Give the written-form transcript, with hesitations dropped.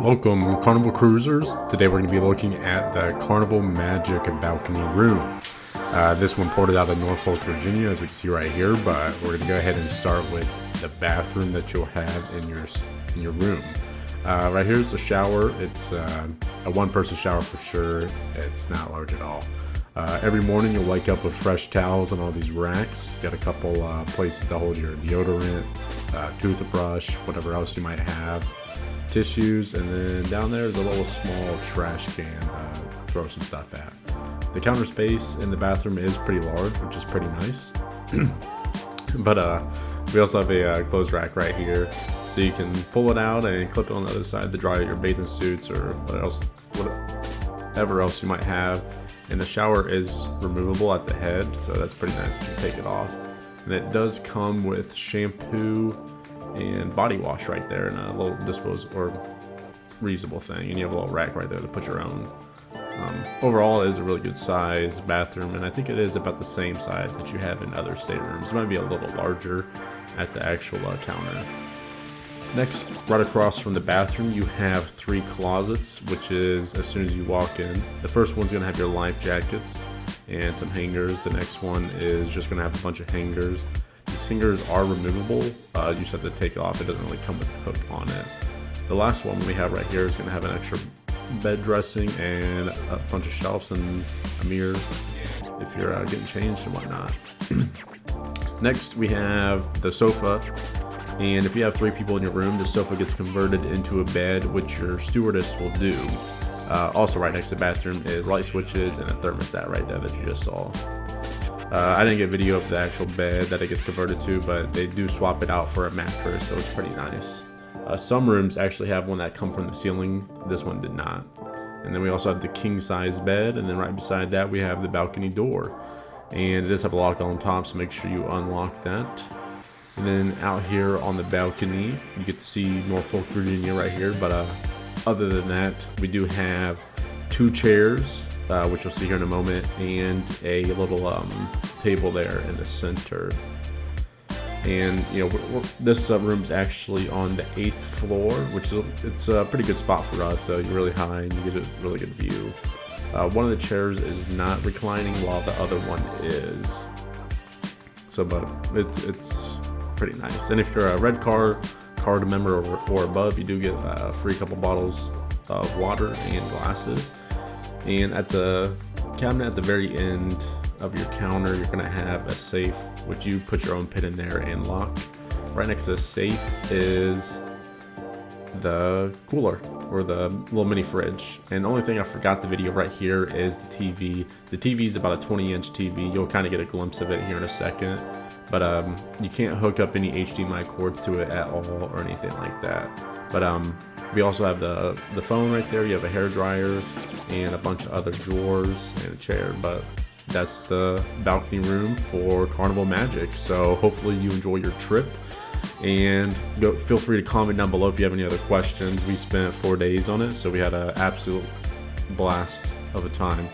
Welcome, Carnival Cruisers. Today we're going to be looking at the Carnival Magic balcony room. This one ported out of Norfolk, Virginia, as we can see right here, but we're going to go ahead and start with the bathroom that you'll have in your room. Right here is a shower. It's a one-person shower for sure. It's not large at all. Every morning you'll wake up with fresh towels on all these racks. Got a couple places to hold your deodorant, toothbrush, whatever else you might have, tissues, and then down there is a little small trash can to throw some stuff at. The counter space in the bathroom is pretty large, which is pretty nice. But we also have a clothes rack right here, so you can pull it out and clip it on the other side to dry your bathing suits or whatever else you might have. And the shower is removable at the head, so that's pretty nice if you take it off. And it does come with shampoo and body wash right there, and a little disposable or reusable thing, and you have a little rack right there to put your own. Overall, it is a really good size bathroom, and I think it is about the same size that you have in other staterooms. It might be a little larger at the actual counter. Next, right across from the bathroom, you have 3 closets, which is as soon as you walk in. The first one's going to have your life jackets and some hangers. The next one is just going to have a bunch of hangers. These hangers are removable. You just have to take it off. It doesn't really come with a hook on it. The last one we have right here is going to have an extra bed dressing and a bunch of shelves and a mirror if you're getting changed and whatnot. Next, we have the sofa. And if you have 3 people in your room, the sofa gets converted into a bed, which your stewardess will do. Also right next to the bathroom is light switches and a thermostat right there that you just saw. I didn't get video of the actual bed that it gets converted to, but they do swap it out for a mattress, so it's pretty nice. Some rooms actually have one that come from the ceiling. This one did not. And then we also have the king size bed, and then right beside that we have the balcony door. And it does have a lock on top, so make sure you unlock that. And then out here on the balcony, you get to see Norfolk, Virginia right here. But other than that, we do have 2 chairs, which you'll see here in a moment, and a little table there in the center. And you know, this room's actually on the 8th floor, which it's a pretty good spot for us. So you're really high and you get a really good view. One of the chairs is not reclining, while the other one is. So, but it's pretty nice. And if you're a red card member or above, you do get a free couple bottles of water and glasses. And at the cabinet at the very end of your counter, you're going to have a safe, which you put your own pin in there and lock. Right next to the safe is the cooler, or the little mini fridge. And the only thing I forgot the video right here is the TV. The TV is about a 20-inch TV. You'll kind of get a glimpse of it here in a second. But you can't hook up any HDMI cords to it at all or anything like that. But we also have the phone right there. You have a hair dryer and a bunch of other drawers and a chair. But that's the balcony room for Carnival Magic. So hopefully you enjoy your trip. And feel free to comment down below if you have any other questions. We spent 4 days on it, so we had an absolute blast of a time.